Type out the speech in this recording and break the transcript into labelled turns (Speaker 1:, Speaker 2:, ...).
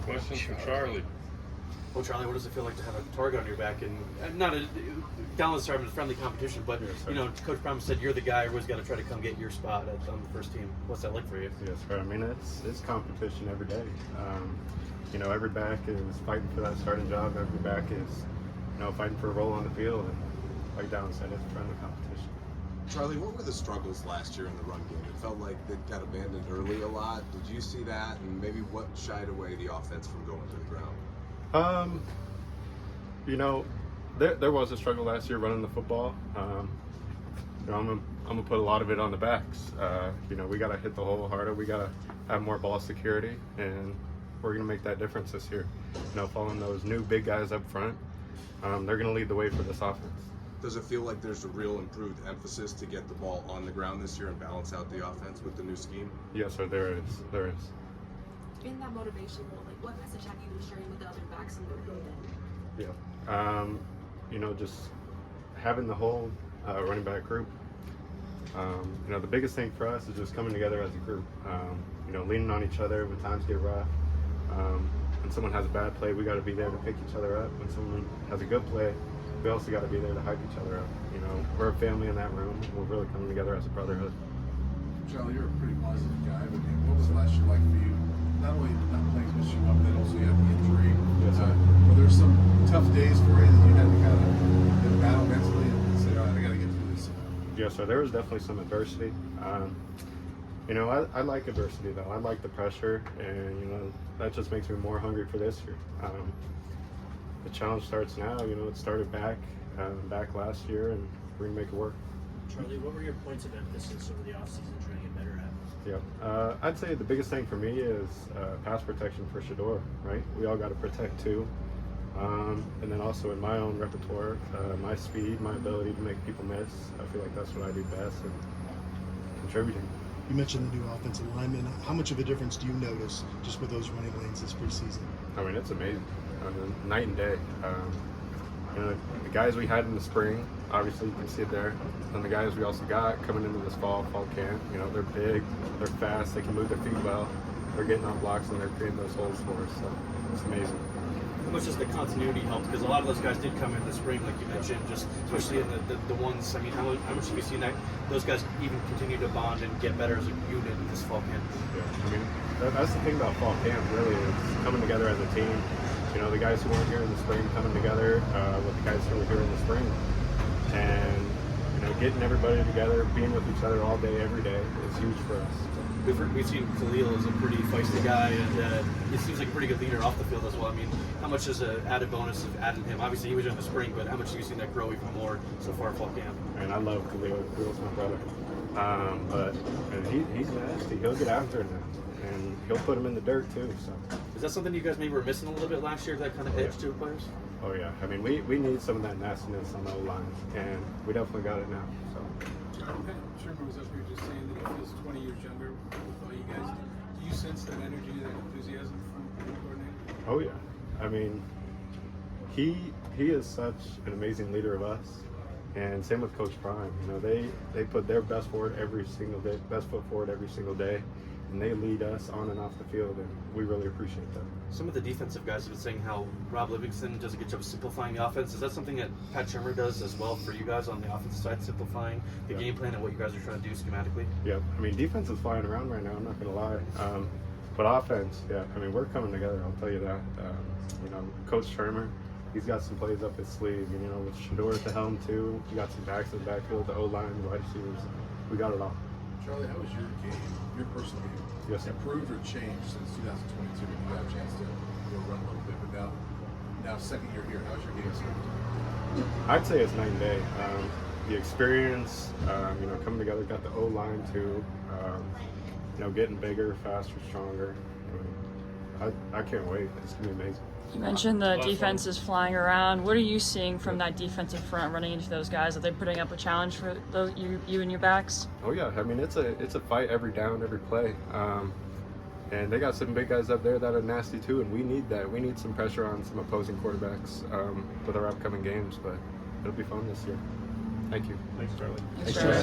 Speaker 1: Questions for Charlie?
Speaker 2: Well, Charlie, what does it feel like to have a target on your back and not a down start, but friendly competition? But you know, Coach Brown said you're the guy who's got to try to come get your spot on the first team. What's that like for you?
Speaker 3: Yes, sir. I mean, it's competition every day. You know, every back is fighting for that starting job. Every back is, you know, fighting for a role on the field. And like Dallin said, it's friendly competition.
Speaker 4: Charlie, what were the struggles last year in the run game? It felt like they got abandoned early a lot. Did you see that? And maybe what shied away the offense from going to the ground?
Speaker 3: You know, there was a struggle last year running the football. You know, I'm gonna put a lot of it on the backs. You know, we gotta hit the hole harder. We gotta have more ball security, and we're gonna make that difference this year. You know, following those new big guys up front, they're gonna lead the way for this offense.
Speaker 4: Does it feel like there's a real improved emphasis to get the ball on the ground this year and balance out the offense with the new scheme?
Speaker 3: Yes, sir. There is. There is.
Speaker 5: In that motivation role, like what message have you been sharing with the other backs in the room then?
Speaker 3: Yeah. You know, just having the whole running back group. You know, the biggest thing for us is just coming together as a group. You know, leaning on each other when times get rough. When someone has a bad play, we got to be there to pick each other up. When someone has a good play, we also got to be there to hype each other up. You know, we're a family in that room. We're really coming together as a brotherhood.
Speaker 6: Charlie, you're a pretty positive guy, but what was last year like for you? Not only not playing against you up, but also you had the injury.
Speaker 3: Yes, sir.
Speaker 6: Were there some tough days for you that you had to kind of battle mentally and say, all right, I got to get through this?
Speaker 3: Yes, sir. There was definitely some adversity. You know, I like adversity though. I like the pressure, and you know that just makes me more hungry for this year. The challenge starts now. You know, it started back last year, and we're gonna make it work.
Speaker 7: Charlie, what were your points of emphasis over the offseason trying to get better at?
Speaker 3: Yeah, I'd say the biggest thing for me is pass protection for Shador, right? We all got to protect too. And then also in my own repertoire, my speed, my ability to make people miss. I feel like that's what I do best, and contributing.
Speaker 8: You mentioned the new offensive lineman. How much of a difference do you notice just with those running lanes this preseason?
Speaker 3: I mean, it's amazing. I mean, night and day. You know, the guys we had in the spring, obviously you can see it there. And the guys we also got coming into this fall camp, you know, they're big, they're fast, they can move their feet well. They're getting on blocks and they're creating those holes for us. So it's amazing.
Speaker 2: How much does the continuity help? Because a lot of those guys did come in the spring, like you mentioned, just especially in the ones. I mean, how much have you seen that those guys even continue to bond and get better as a unit in this fall camp?
Speaker 3: Yeah, I mean, that's the thing about fall camp, really, is coming together as a team. You know, the guys who weren't here in the spring coming together with the guys who were here in the spring, and you know, getting everybody together, being with each other all day, every day is huge for us.
Speaker 2: We've seen Khalil as a pretty feisty guy, and he seems like a pretty good leader off the field as well. I mean, how much is an added bonus of adding him? Obviously, he was in the spring, but how much have you seen that grow even more so far fall camp?
Speaker 3: Man, I love Khalil. Khalil's my brother. But he's nasty. He'll get after it now, and he'll put him in the dirt too. So.
Speaker 2: Is that something you guys maybe were missing a little bit last year, that kind of edge to players?
Speaker 3: Oh yeah. I mean, we need some of that nastiness on the O-line, and we definitely got it now. So.
Speaker 9: Okay. Sherman was up here just saying that he feels 20 years younger with all you guys. Do you sense that energy, that enthusiasm from the coordinator?
Speaker 3: Oh yeah. I mean, he is such an amazing leader of us, and same with Coach Prime. You know, they put their best forward every single day, best foot forward every single day, and they lead us on and off the field, and we really appreciate that.
Speaker 2: Some of the defensive guys have been saying how Rob Livingston does a good job of simplifying the offense. Is that something that Pat Shermer does as well for you guys on the offensive side, simplifying the game plan and what you guys are trying to do schematically?
Speaker 3: Yeah, I mean, defense is flying around right now, I'm not going to lie. But offense, yeah, I mean, we're coming together, I'll tell you that. You know, Coach Shermer, he's got some plays up his sleeve. And, you know, with Shador at the helm, too, we got some backs in the backfield, the O-line, the wide receivers. We got it all.
Speaker 6: Charlie, how was your game, your personal game?
Speaker 3: Yes, sir.
Speaker 6: Improved or changed since 2022 when you got a chance to run a little bit, but now second year here, how's your game started?
Speaker 3: I'd say it's night and day. The experience, you know, coming together, got the O-line too, you know, getting bigger, faster, stronger. I can't wait. It's going to be amazing.
Speaker 10: You mentioned the defense is flying around. What are you seeing from that defensive front running into those guys? Are they putting up a challenge for those you and your backs?
Speaker 3: Oh yeah, I mean it's a fight every down, every play, and they got some big guys up there that are nasty too, and we need that. We need some pressure on some opposing quarterbacks with our upcoming games, but it'll be fun this year. Thank you.
Speaker 1: Thanks, Charlie.
Speaker 10: Thanks, Charlie.